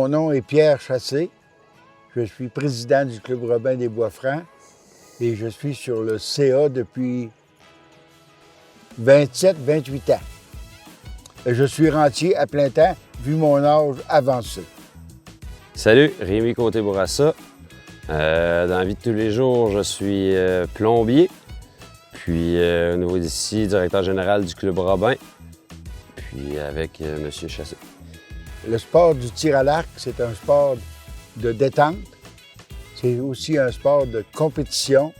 Mon nom est Pierre Chassé. Je suis président du Club Robin des Bois-Francs et je suis sur le CA depuis 27-28 ans. Je suis rentier à plein temps, vu mon âge avancé. Salut, Rémi Côté-Bourassa. Dans la vie de tous les jours, je suis plombier, puis au niveau d'ici, directeur général du Club Robin, puis avec M. Chassé. Le sport du tir à l'arc, c'est un sport de détente. C'est aussi un sport de compétition,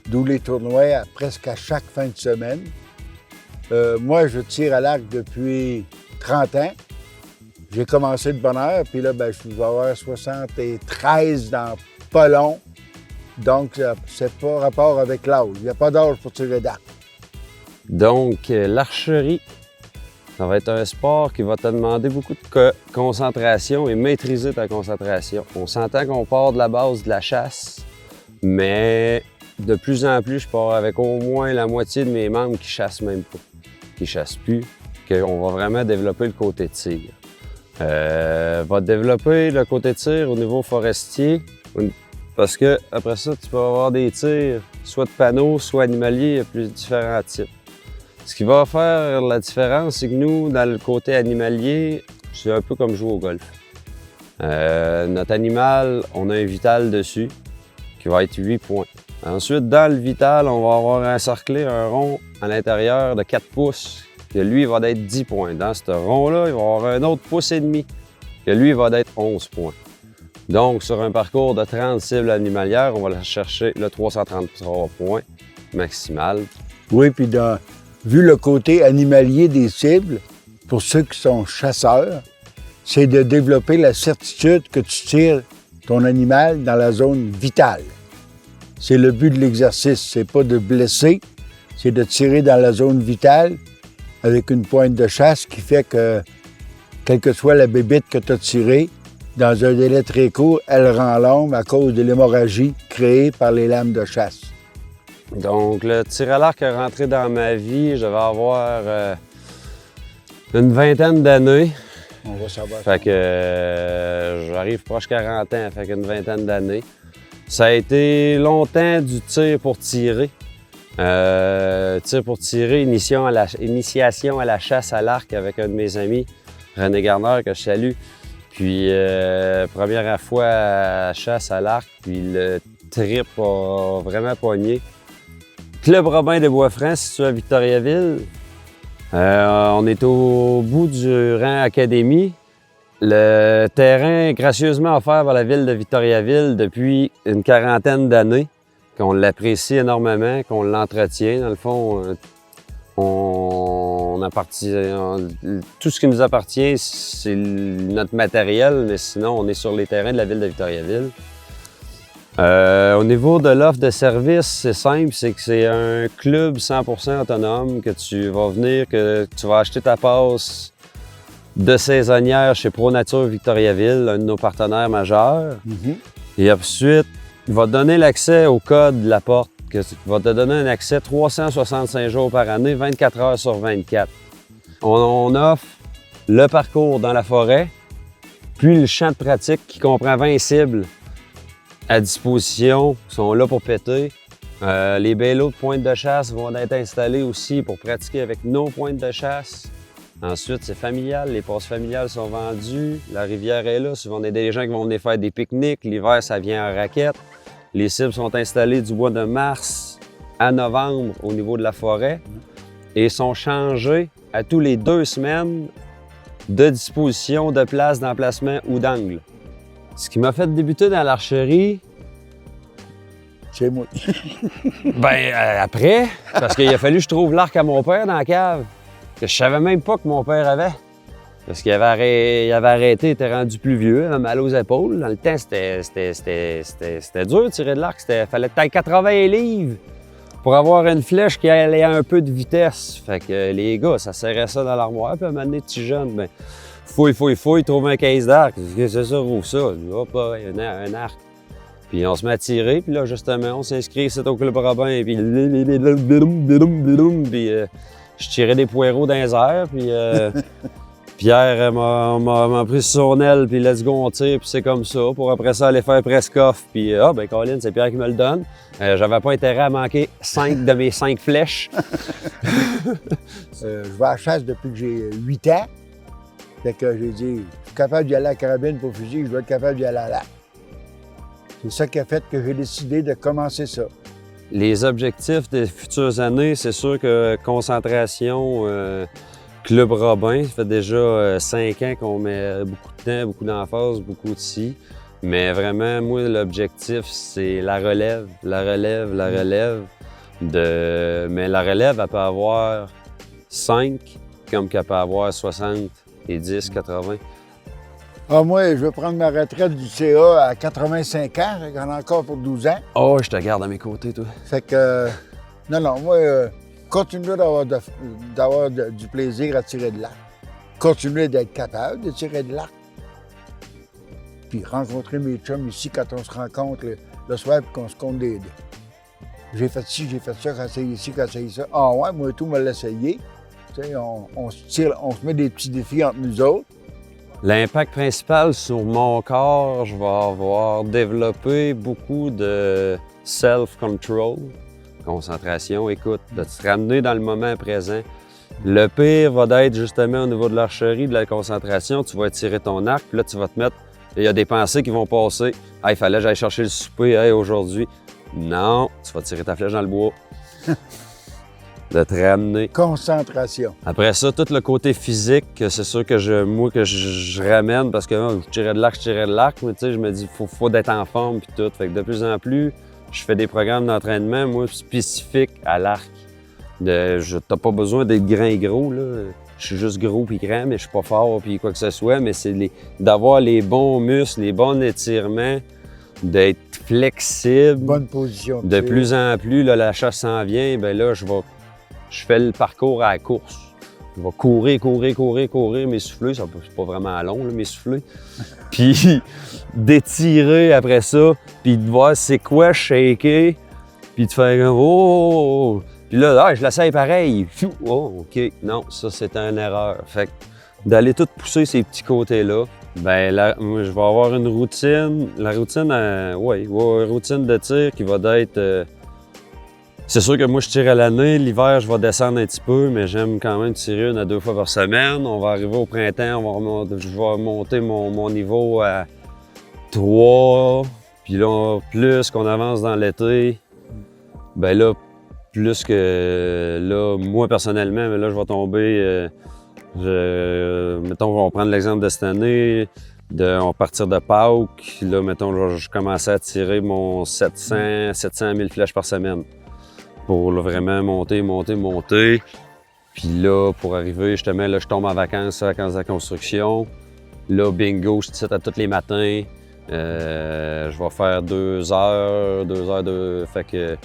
d'où les tournois presque à chaque fin de semaine. Moi, je tire à l'arc depuis 30 ans. J'ai commencé de bonne heure, puis là, je vais avoir 73 dans pas long. Donc, c'est pas rapport avec l'âge. Il n'y a pas d'âge pour tirer d'arc. Donc, l'archerie, ça va être un sport qui va te demander beaucoup de concentration et maîtriser ta concentration. On s'entend qu'on part de la base de la chasse, mais de plus en plus, je pars avec au moins la moitié de mes membres qui chassent même pas, qui chassent plus, qu'on va vraiment développer le côté tir. Va développer le côté tir au niveau forestier, parce que après ça, tu peux avoir des tirs, soit de panneaux, soit animaliers, il y a plus différents types. Ce qui va faire la différence, c'est que nous, dans le côté animalier, c'est un peu comme jouer au golf. Notre animal, on a un vital dessus, qui va être 8 points. Ensuite, dans le vital, on va avoir encerclé un rond à l'intérieur de 4 pouces, que lui va être 10 points. Dans ce rond-là, il va y avoir un autre pouce et demi, que lui va être 11 points. Donc, sur un parcours de 30 cibles animalières, on va aller chercher le 333 points maximal. Oui, puis vu le côté animalier des cibles, pour ceux qui sont chasseurs, c'est de développer la certitude que tu tires ton animal dans la zone vitale. C'est le but de l'exercice, c'est pas de blesser, c'est de tirer dans la zone vitale avec une pointe de chasse qui fait que, quelle que soit la bébite que tu as tirée, dans un délai très court, elle rend l'ombre à cause de l'hémorragie créée par les lames de chasse. Donc, le tir à l'arc est rentré dans ma vie, je vais avoir une vingtaine d'années. On va savoir. Fait que j'arrive proche 40 ans, fait qu'une vingtaine d'années. Ça a été longtemps du tir pour tirer. Tir pour tirer, initiation à la chasse à l'arc avec un de mes amis, René Garner, que je salue. Puis, première fois à chasse à l'arc, puis le trip a vraiment pogné. Club Robin des Bois-Francs, situé à Victoriaville. On est au bout du rang Académie. Le terrain est gracieusement offert par la ville de Victoriaville depuis une quarantaine d'années, qu'on l'apprécie énormément, qu'on l'entretient. Dans le fond, tout ce qui nous appartient, c'est notre matériel, mais sinon, on est sur les terrains de la ville de Victoriaville. Au niveau de l'offre de service, c'est simple, c'est que c'est un club 100% autonome, que tu vas venir, que tu vas acheter ta passe de saisonnière chez ProNature Victoriaville, un de nos partenaires majeurs. Et ensuite, il va te donner l'accès au code de la porte, qui va te donner un accès 365 jours par année, 24 heures sur 24. On offre le parcours dans la forêt, puis le champ de pratique qui comprend 20 cibles à disposition, sont là pour péter. Les bélos de pointe de chasse vont être installés aussi pour pratiquer avec nos pointes de chasse. Ensuite, c'est familial, les passes familiales sont vendues, la rivière est là, souvent on a des gens qui vont venir faire des pique-niques, l'hiver ça vient en raquette. Les cibles sont installées du mois de mars à novembre au niveau de la forêt et sont changées à tous les 2 semaines de disposition, de place, d'emplacement ou d'angle. Ce qui m'a fait débuter dans l'archerie, C'est moi. Après, parce qu'il a fallu que je trouve l'arc à mon père dans la cave, que je savais même pas que mon père avait. Parce qu'il avait arrêté, il était rendu plus vieux, il avait mal aux épaules. Dans le temps, c'était dur de tirer de l'arc. Fallait être 80 livres pour avoir une flèche qui allait à un peu de vitesse. Fait que les gars, ça serrait ça dans l'armoire. Puis à un moment donné, petit jeune, fouille, trouve un case d'arc. C'est ça, rouvre ça. Hop, un arc. Puis on se met à tirer, puis là, justement, on s'inscrit, c'est au Club Robin, puis je tirais des poireaux dans les airs, puis Pierre m'a pris sur son aile, puis let's go, on tire, puis c'est comme ça. Pour après ça, aller faire presque off, puis Colin, c'est Pierre qui me le donne. J'avais pas intérêt à manquer 5 de mes 5 flèches. Je vais à la chasse depuis que j'ai 8 ans. Fait que j'ai dit, je suis capable d'y aller à la carabine pour fusil, je dois être capable d'y aller à l'arc. C'est ça qui a fait que j'ai décidé de commencer ça. Les objectifs des futures années, c'est sûr que concentration, Club Robin, ça fait déjà 5 ans qu'on met beaucoup de temps, beaucoup d'emphase, beaucoup de si. Mais vraiment, moi, l'objectif, c'est la relève. Mais la relève, elle peut avoir 5, comme qu'elle peut avoir 60 et 10, 80. Ah, moi, je vais prendre ma retraite du CA à 85 ans, j'en ai encore pour 12 ans. Oh, je te garde à mes côtés, toi. Fait que, non, moi, continuer d'avoir du plaisir à tirer de l'arc. Continuer d'être capable de tirer de l'arc. Puis rencontrer mes chums ici quand on se rencontre le soir et qu'on se compte des dés. J'ai fait ci, j'ai fait ça, quand c'est ici, quand c'est ça. Ah ouais, moi tout me l'essayer. Tu sais, on se tire, on se met des petits défis entre nous autres. L'impact principal sur mon corps, je vais avoir développé beaucoup de self-control, concentration, écoute, de te ramener dans le moment présent. Le pire va être justement au niveau de l'archerie, de la concentration, tu vas tirer ton arc, puis là tu vas te mettre, il y a des pensées qui vont passer. « Hey, il fallait que j'aille chercher le souper, hey, aujourd'hui. » Non, tu vas tirer ta flèche dans le bois. De te ramener. Concentration. Après ça, tout le côté physique, c'est sûr que je ramène parce que je tirais de l'arc, mais tu sais, je me dis, faut d'être en forme puis tout. Fait que de plus en plus, je fais des programmes d'entraînement, moi, spécifiques à l'arc. T'as pas besoin d'être grand et gros, là. Je suis juste gros puis grand, mais je suis pas fort puis quoi que ce soit, mais c'est d'avoir les bons muscles, les bons étirements, d'être flexible. Bonne position. De plus en plus, là, la chasse s'en vient, ben là, je fais le parcours à la course. Je vais courir, m'essouffler. C'est pas vraiment long, là, m'essouffler. Puis d'étirer après ça, puis de voir c'est quoi shaker, puis de faire comme « Oh! » Puis là, je l'essaye pareil. Oh, OK. Non, ça, c'est une erreur. Fait que d'aller tout pousser ces petits côtés-là, ben là, moi, je vais avoir une routine. La routine, routine de tir qui va être... c'est sûr que moi, je tire à l'année. L'hiver, je vais descendre un petit peu, mais j'aime quand même tirer 1 à 2 fois par semaine. On va arriver au printemps, je vais monter mon niveau à 3. Puis là, plus qu'on avance dans l'été, ben là, plus que là, moi personnellement, mais là, je vais tomber. Mettons, on va prendre l'exemple de cette année. On va partir de Pâques. Là, mettons, je commençais à tirer mon 700 000 flèches par semaine. Pour là, vraiment monter. Puis là, pour arriver, justement, là, je tombe en vacances de la construction. Là, bingo, je tire à tous les matins. Je vais faire 2 heures de... Fait que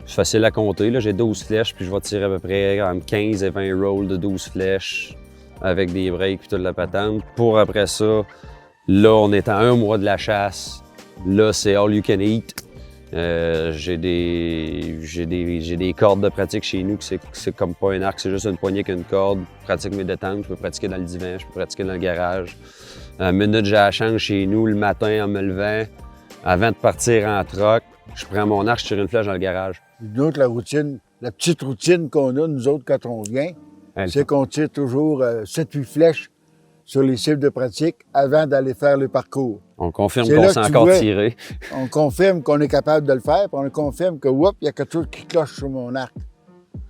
c'est facile à compter. Là, j'ai 12 flèches, puis je vais tirer à peu près entre 15 et 20 rolls de 12 flèches avec des breaks puis toute la patente. Pour après ça, là, on est à 1 mois de la chasse. Là, c'est all you can eat. J'ai des cordes de pratique chez nous, que c'est comme pas un arc, c'est juste une poignée qu'une corde. Je pratique mes détentes, je peux pratiquer dans le divan, je peux pratiquer dans le garage. À la minute, j'ai la chance chez nous, le matin en me levant, avant de partir en troc, je prends mon arc, je tire une flèche dans le garage. Nous autres, la petite routine qu'on a, nous autres, quand on vient, c'est qu'on tire toujours 7-8 flèches sur les cibles de pratique avant d'aller faire le parcours. On confirme qu'on s'est encore tiré. On confirme qu'on est capable de le faire, puis on confirme que, il y a quelque chose qui cloche sur mon arc.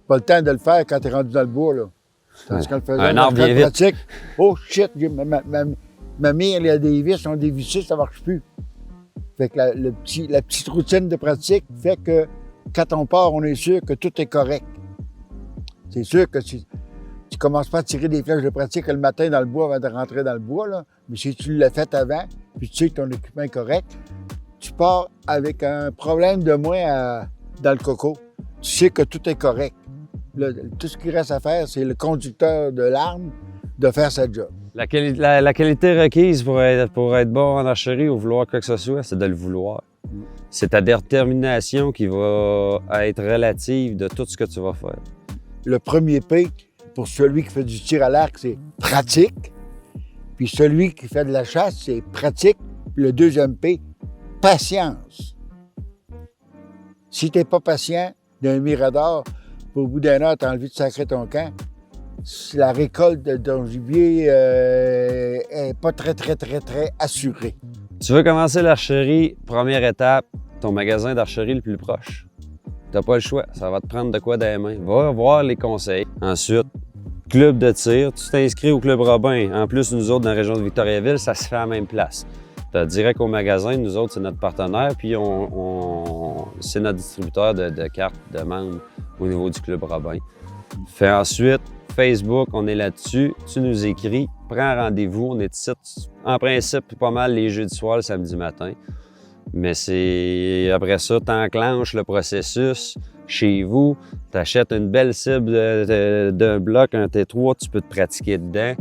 Pas le temps de le faire quand tu es rendu dans le bois, là. Tandis qu'en le faisant un arbre bien vite. Pratique, oh shit, ma mire, il y a des vis, sont dévissées, ça marche plus. Fait que la petite routine de pratique fait que quand on part, on est sûr que tout est correct. C'est sûr que tu commences pas à tirer des flèches de pratique le matin dans le bois avant de rentrer dans le bois, là. Mais si tu l'as fait avant, puis tu sais que ton équipement est correct, tu pars avec un problème de moins dans le coco. Tu sais que tout est correct. Là, tout ce qui reste à faire, c'est le conducteur de l'arme de faire sa job. La qualité requise pour être bon en archerie ou vouloir quoi que ce soit, c'est de le vouloir. C'est ta détermination qui va être relative de tout ce que tu vas faire. Le premier P, pour celui qui fait du tir à l'arc, c'est pratique. Puis celui qui fait de la chasse, c'est pratique. Puis le deuxième P, patience. Si tu n'es pas patient d'un mirador, au bout d'un heure, tu as envie de sacrer ton camp, la récolte de ton gibier n'est pas très assurée. Tu veux commencer l'archerie, première étape, ton magasin d'archerie le plus proche. T'as pas le choix, ça va te prendre de quoi dans les mains. Va voir les conseils. Ensuite, club de tir, tu t'inscris au Club Robin. En plus, nous autres, dans la région de Victoriaville, ça se fait à la même place. T'as direct au magasin, nous autres, c'est notre partenaire, puis c'est notre distributeur de cartes de membres au niveau du Club Robin. Fais ensuite Facebook, on est là-dessus, tu nous écris, prends rendez-vous, on est ici, en principe, pas mal les jeudis soirs, le samedi matin. Mais c'est après ça, tu enclenches le processus chez vous, tu achètes une belle cible d'un bloc, un T3, tu peux te pratiquer dedans.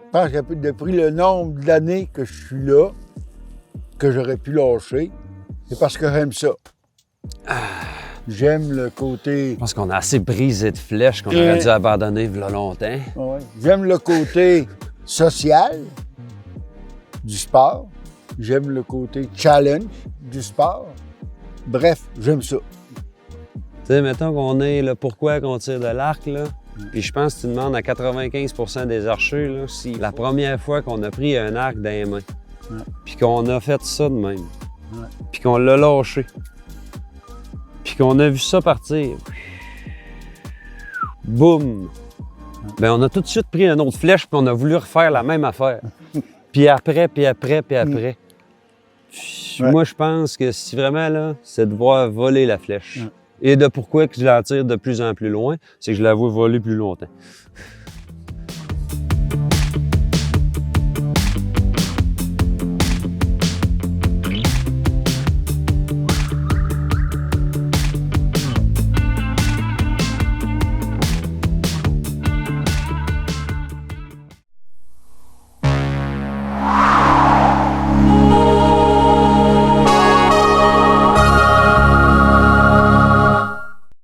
Je pense que depuis le nombre d'années que je suis là, que j'aurais pu lâcher, c'est parce que j'aime ça. J'aime le côté... Je pense qu'on a assez brisé de flèches qu'on aurait dû abandonner il y a longtemps. Ouais. J'aime le côté social du sport. J'aime le côté challenge du sport. Bref, j'aime ça. Tu sais, mettons qu'on est là, pourquoi qu'on tire de l'arc, là? Puis je pense que tu demandes à 95% des archers, là, si la première fois qu'on a pris un arc dans les mains, puis qu'on a fait ça de même, puis qu'on l'a lâché, puis qu'on a vu ça partir, boum! Bien, on a tout de suite pris une autre flèche, puis on a voulu refaire la même affaire. Puis après. Moi, je pense que si vraiment, là, c'est de voir voler la flèche. Et de pourquoi que je la tire de plus en plus loin, c'est que je la vois voler plus longtemps.